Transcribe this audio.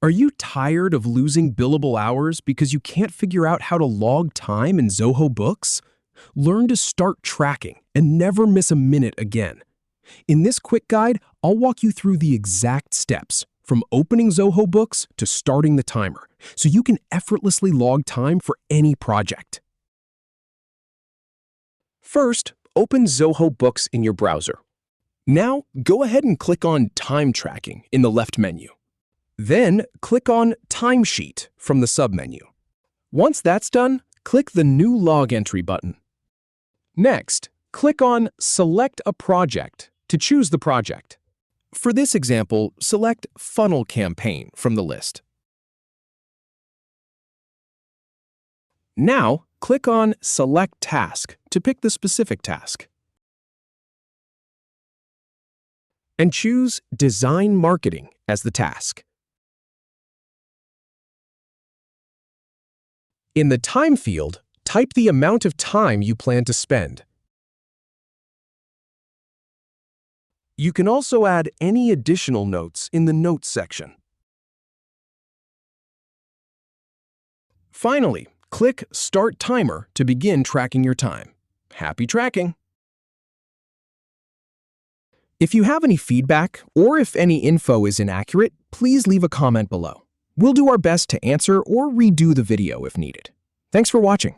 Are you tired of losing billable hours because you can't figure out how to log time in Zoho Books? Learn to start tracking and never miss a minute again. In this quick guide, I'll walk you through the exact steps, from opening Zoho Books to starting the timer, so you can effortlessly log time for any project. First, open Zoho Books in your browser. Now, go ahead and click on Time Tracking in the left menu. Then, click on Timesheet from the submenu. Once that's done, click the New Log Entry button. Next, click on Select a Project to choose the project. For this example, select Funnel Campaign from the list. Now, click on Select Task to pick the specific task. And choose Design Marketing as the task. In the Time field, type the amount of time you plan to spend. You can also add any additional notes in the Notes section. Finally, click Start Timer to begin tracking your time. Happy tracking! If you have any feedback or if any info is inaccurate, please leave a comment below. We'll do our best to answer or redo the video if needed. Thanks for watching.